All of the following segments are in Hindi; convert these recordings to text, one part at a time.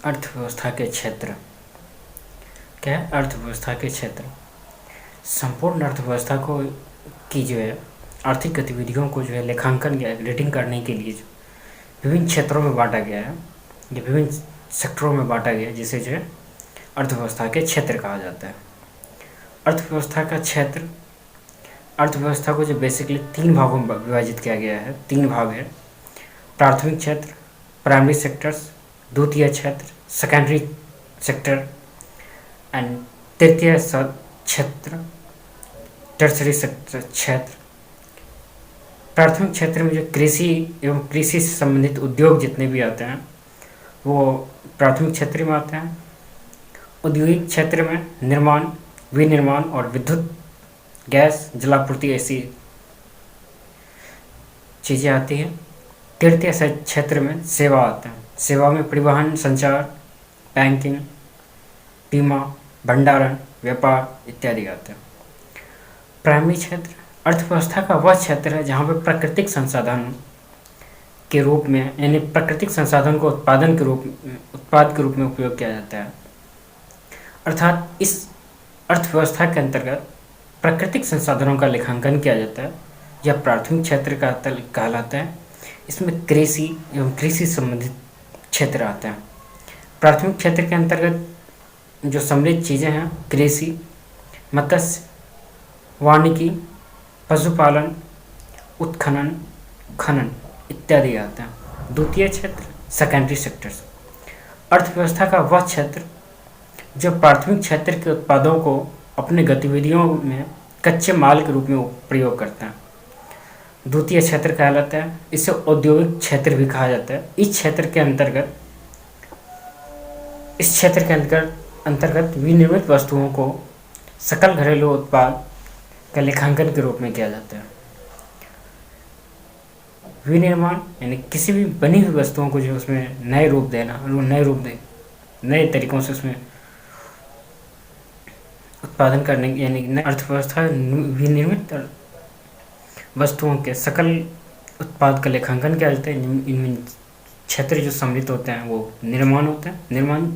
अर्थव्यवस्था के क्षेत्र क्या है? अर्थव्यवस्था के क्षेत्र संपूर्ण अर्थव्यवस्था को की जो है आर्थिक गतिविधियों को जो है लेखांकन या रेटिंग करने के लिए जो विभिन्न क्षेत्रों में बांटा गया है या विभिन्न सेक्टरों में बांटा गया है, जिसे जो है अर्थव्यवस्था के क्षेत्र कहा जाता है। अर्थव्यवस्था का क्षेत्र अर्थव्यवस्था को जो बेसिकली 3 भागों में विभाजित किया गया है। 3 भाग है: प्राथमिक क्षेत्र, प्राइमरी सेक्टर्स, द्वितीय क्षेत्र, सेकेंडरी सेक्टर एंड तृतीय क्षेत्र, टर्सरी क्षेत्र। प्राथमिक क्षेत्र में जो कृषि एवं कृषि से संबंधित उद्योग जितने भी आते हैं वो प्राथमिक क्षेत्र में आते हैं। औद्योगिक क्षेत्र में निर्माण, विनिर्माण और विद्युत, गैस, जलापूर्ति ऐसी चीज़ें आती हैं। तृतीय क्षेत्र में सेवा आते हैं। सेवा में परिवहन, संचार, बैंकिंग, बीमा, भंडारण, व्यापार इत्यादि आते हैं। प्राइमरी क्षेत्र अर्थव्यवस्था का वह क्षेत्र है जहाँ पर प्राकृतिक संसाधन के रूप में यानी प्राकृतिक संसाधन को उत्पाद के रूप में उपयोग किया जाता है। अर्थात इस अर्थव्यवस्था के अंतर्गत प्राकृतिक संसाधनों का लेखांकन किया जाता है। यह प्राथमिक क्षेत्र का कहलाता है। इसमें कृषि एवं कृषि संबंधित क्षेत्र आते हैं। प्राथमिक क्षेत्र के अंतर्गत जो सम्मिलित चीज़ें हैं कृषि, मत्स्य, वानिकी, पशुपालन, उत्खनन, खनन इत्यादि आते हैं। द्वितीय क्षेत्र सेकेंडरी सेक्टर्स अर्थव्यवस्था का वह क्षेत्र जो प्राथमिक क्षेत्र के उत्पादों को अपने गतिविधियों में कच्चे माल के रूप में प्रयोग करता है। द्वितीय क्षेत्र कहलाता है। इसे औद्योगिक क्षेत्र भी कहा जाता है। इस क्षेत्र के अंतर्गत विनिर्मित वस्तुओं को सकल घरेलू उत्पाद का लेखांकन के रूप में किया जाता है। विनिर्माण यानी किसी भी बनी हुई वस्तुओं को जो उसमें नए तरीकों से उसमें उत्पादन करने यानी अर्थव्यवस्था विनिर्मित वस्तुओं के सकल उत्पाद का लेखांकन किया जाता है। इनमें क्षेत्र जो सम्मिलित होते हैं वो निर्माण होते हैं। निर्माण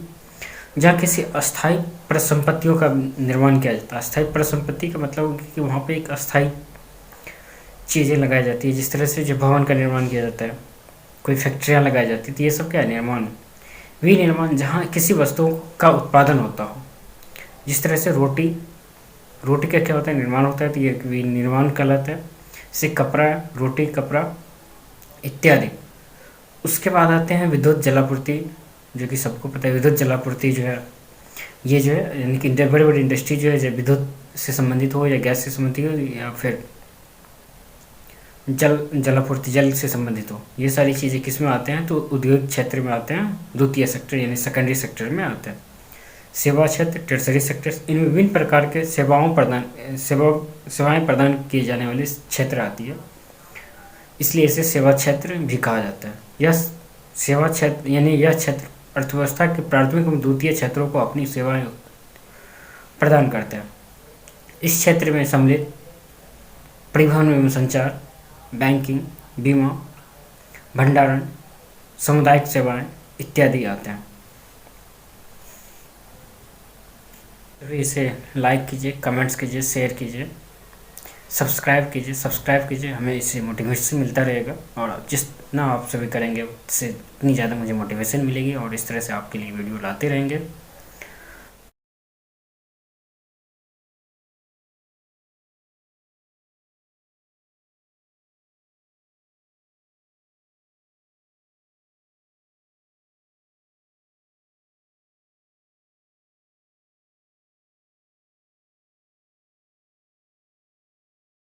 जहाँ किसी अस्थायी परिसंपत्तियों का निर्माण किया जाता है। अस्थायी परिसंपत्ति का मतलब कि वहाँ पे एक अस्थायी चीज़ें लगाई जाती है। जिस तरह से जो भवन का निर्माण किया जाता है, कोई फैक्ट्रियाँ लगाई जाती है, तो ये सब क्या है? निर्माण। विनिर्माण जहाँ किसी वस्तु का उत्पादन होता हो। जिस तरह से रोटी का क्या होता है? निर्माण होता है, तो ये विनिर्माण कहलाता है। जैसे कपड़ा, रोटी, कपड़ा इत्यादि। उसके बाद आते हैं विद्युत जलापूर्ति, जो कि सबको पता है। विद्युत जलापूर्ति जो है ये जो है यानी कि बड़े बड़े इंडस्ट्री जो है जो विद्युत से संबंधित हो या गैस से संबंधित हो या फिर जलापूर्ति जल से संबंधित हो, ये सारी चीज़ें किस में आते हैं? तो उद्योग क्षेत्र में आते हैं। द्वितीय सेक्टर यानी सेकेंडरी सेक्टर में आते हैं। सेवा क्षेत्र टर्सरी सेक्टर्स इनमें विभिन्न प्रकार के सेवाएं प्रदान किए जाने वाले क्षेत्र आती है, इसलिए इसे सेवा क्षेत्र भी कहा जाता है। यह सेवा क्षेत्र यानी यह क्षेत्र अर्थव्यवस्था के प्राथमिक एवं द्वितीय क्षेत्रों को अपनी सेवाएं प्रदान करता है। इस क्षेत्र में सम्मिलित परिवहन एवं संचार, बैंकिंग, बीमा, भंडारण, सामुदायिक सेवाएं इत्यादि आते हैं। तो इसे लाइक कीजिए, कमेंट्स कीजिए, शेयर कीजिए, सब्सक्राइब कीजिए। हमें इससे मोटिवेशन मिलता रहेगा और जितना आप सभी करेंगे उससे इतनी ज़्यादा मुझे मोटिवेशन मिलेगी और इस तरह से आपके लिए वीडियो लाते रहेंगे।